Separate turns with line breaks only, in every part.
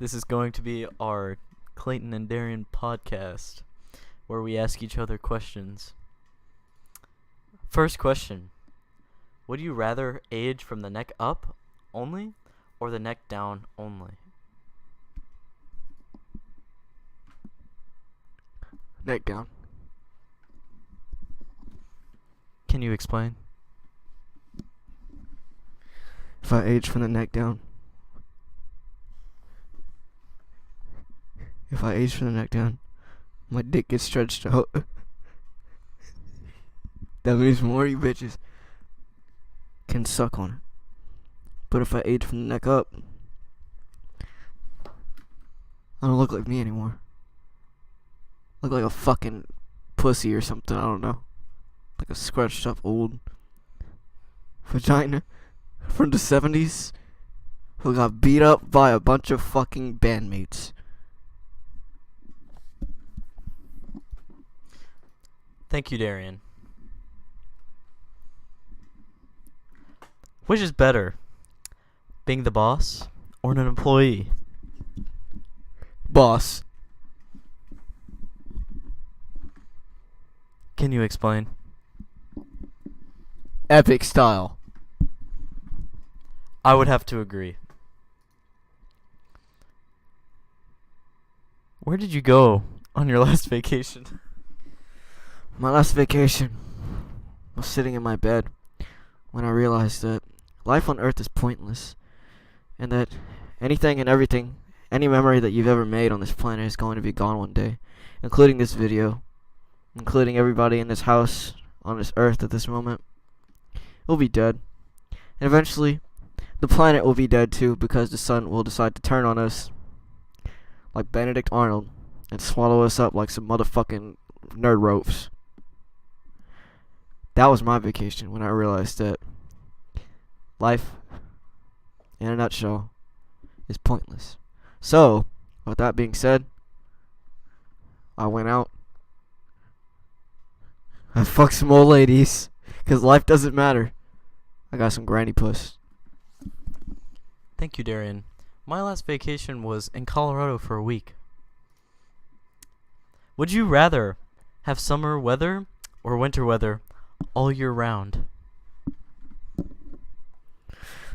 This is going to be our Clayton and Darian podcast where we ask each other questions. First question. Would you rather age from the neck up only or the neck down only?
Neck down.
Can you explain?
If I age from the neck down. If I age from the neck down, my dick gets stretched out. That means more of you bitches can suck on it. But if I age from the neck up, I don't look like me anymore. I look like a fucking pussy or something, I don't know. Like a scratched up old vagina from the 70s who got beat up by a bunch of fucking bandmates.
Thank you, Darian. Which is better, being the boss or an employee?
Boss.
Can you explain?
Epic style.
I would have to agree. Where did you go on your last vacation?
My last vacation was sitting in my bed when I realized that life on Earth is pointless and that anything and everything, any memory that you've ever made on this planet is going to be gone one day, including this video, including everybody in this house on this Earth at this moment. We'll be dead. And eventually, the planet will be dead too because the sun will decide to turn on us like Benedict Arnold and swallow us up like some motherfucking nerd ropes. That was my vacation when I realized that life, in a nutshell, is pointless. So, with that being said, I went out. I fucked some old ladies, because life doesn't matter. I got some granny puss.
Thank you, Darian. My last vacation was in Colorado for a week. Would you rather have summer weather or winter weather all year round?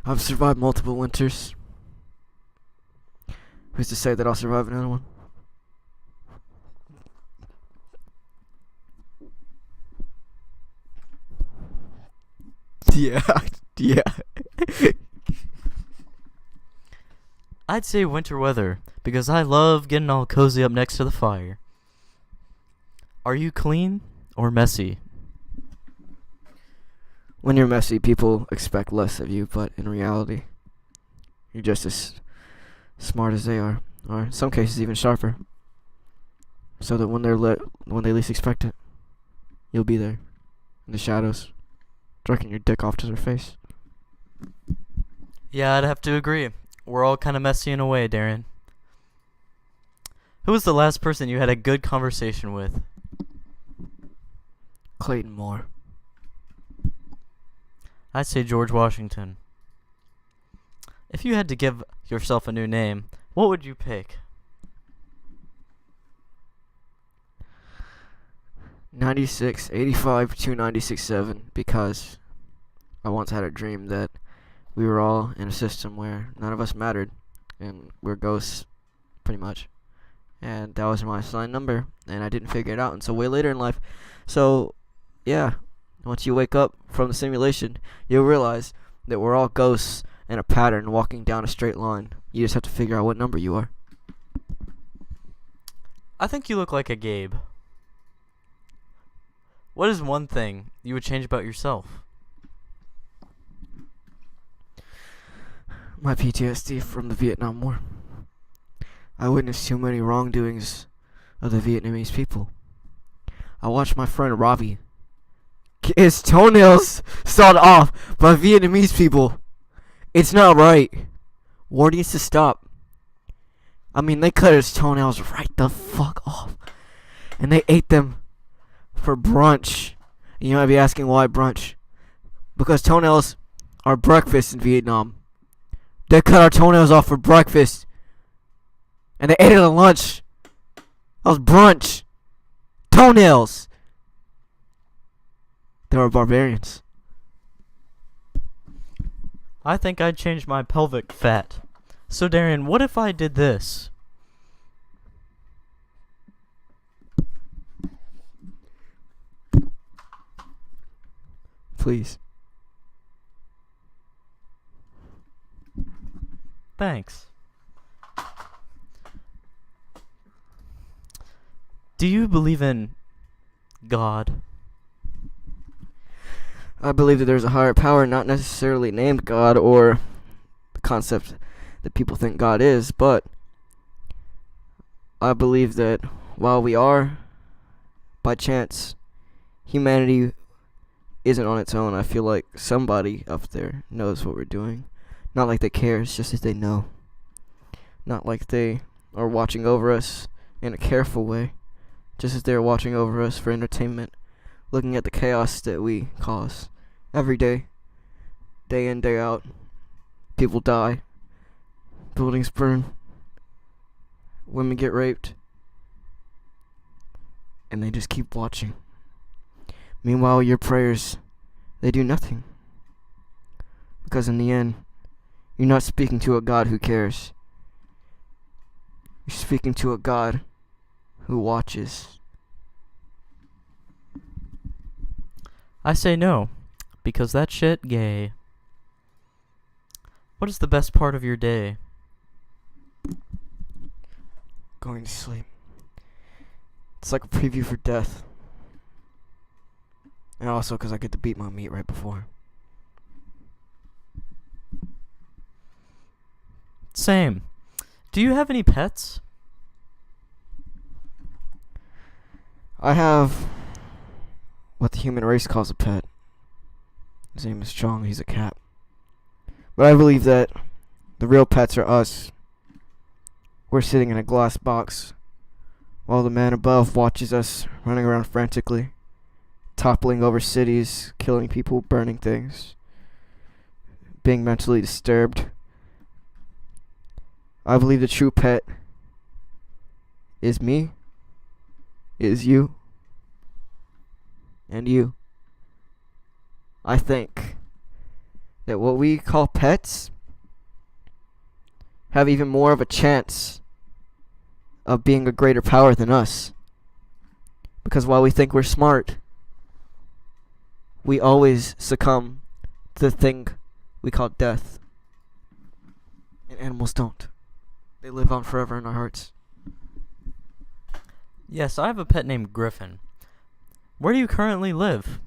I've survived multiple winters. Who's to say that I'll survive another one? Yeah, yeah.
I'd say winter weather because I love getting all cozy up next to the fire. Are you clean or messy?
When you're messy, people expect less of you, but in reality, you're just as smart as they are, or in some cases even sharper. So that when they least expect it, you'll be there in the shadows, jerking your dick off to their face.
Yeah, I'd have to agree. We're all kind of messy in a way, Darren. Who was the last person you had a good conversation with?
Clayton Moore.
I'd say George Washington. If you had to give yourself a new name, what would you pick?
96, 85 to 96.7, because I once had a dream that we were all in a system where none of us mattered, and we're ghosts, pretty much. And that was my assigned number, and I didn't figure it out until way later in life. So, yeah, once you wake up from the simulation, you'll realize that we're all ghosts in a pattern walking down a straight line. You just have to figure out what number you are.
I think you look like a Gabe. What is one thing you would change about yourself?
My PTSD from the Vietnam War. I witnessed too many wrongdoings of the Vietnamese people. I watched my friend Robbie get his toenails sawed off by Vietnamese people. It's not right. War needs to stop. I mean, they cut his toenails right the fuck off. And they ate them for brunch. And you might be asking why brunch. Because toenails are breakfast in Vietnam. They cut our toenails off for breakfast. And they ate it at lunch. That was brunch. Toenails. They were barbarians.
I think I'd change my pelvic fat. So Darian, what if I did this?
Please.
Thanks. Do you believe in God?
I believe that there's a higher power, not necessarily named God or the concept that people think God is, but I believe that while we are, by chance, humanity isn't on its own. I feel like somebody up there knows what we're doing. Not like they care, it's just that they know. Not like they are watching over us in a careful way, just as they're watching over us for entertainment, looking at the chaos that we cause every day in, day out. People die, buildings burn, women get raped, and they just keep watching. Meanwhile, your prayers, they do nothing. Because in the end, you're not speaking to a God who cares. You're speaking to a God who watches.
I say no, because that shit gay. What is the best part of your day?
Going to sleep. It's like a preview for death. And also because I get to beat my meat right before.
Same. Do you have any pets?
I have what the human race calls a pet. His name is Chong. He's a cat. But I believe that the real pets are us. We're sitting in a glass box while the man above watches us running around frantically, toppling over cities, killing people, burning things, being mentally disturbed. I believe the true pet is me, is you, and you. I think that what we call pets have even more of a chance of being a greater power than us. Because while we think we're smart, we always succumb to the thing we call death. And animals don't. They live on forever in our hearts.
Yes, I have a pet named Griffin. Where do you currently live?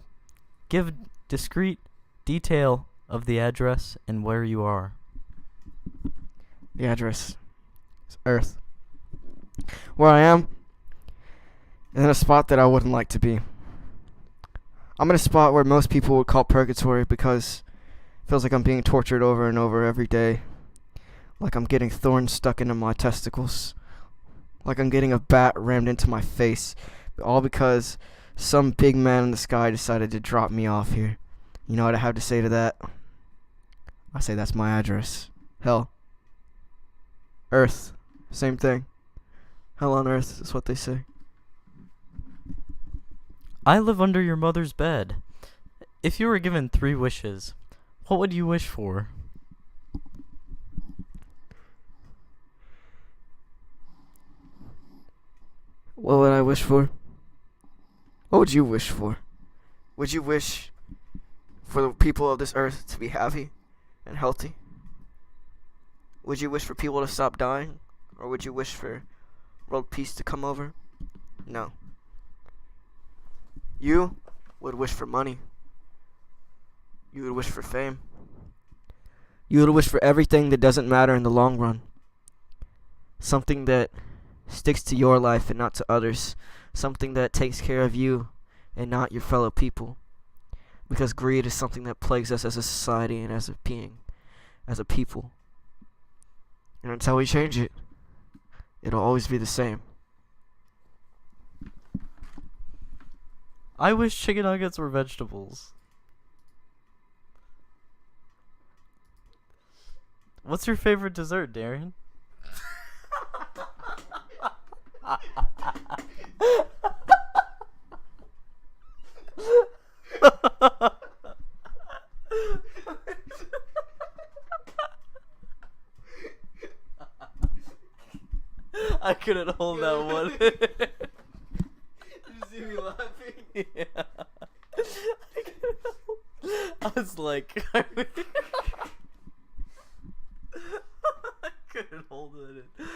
Give discrete detail of the address and where you are.
The address is Earth. Where I am is in a spot that I wouldn't like to be. I'm in a spot where most people would call purgatory because it feels like I'm being tortured over and over every day. Like I'm getting thorns stuck into my testicles. Like I'm getting a bat rammed into my face. All because some big man in the sky decided to drop me off here. You know what I have to say to that? I say that's my address. Hell. Earth. Same thing. Hell on earth is what they say.
I live under your mother's bed. If you were given 3 wishes, what would you wish for?
What would I wish for? What would you wish for? Would you wish for the people of this earth to be happy and healthy? Would you wish for people to stop dying? Or would you wish for world peace to come over? No. You would wish for money. You would wish for fame. You would wish for everything that doesn't matter in the long run. Something that sticks to your life and not to others. Something that takes care of you and not your fellow people. Because greed is something that plagues us as a society and as a being, as a people. And until we change it, it'll always be the same.
I wish chicken nuggets were vegetables. What's your favorite dessert, Darian? I couldn't hold that one.
Did you see me laughing?
Yeah. I was like, I couldn't hold it in.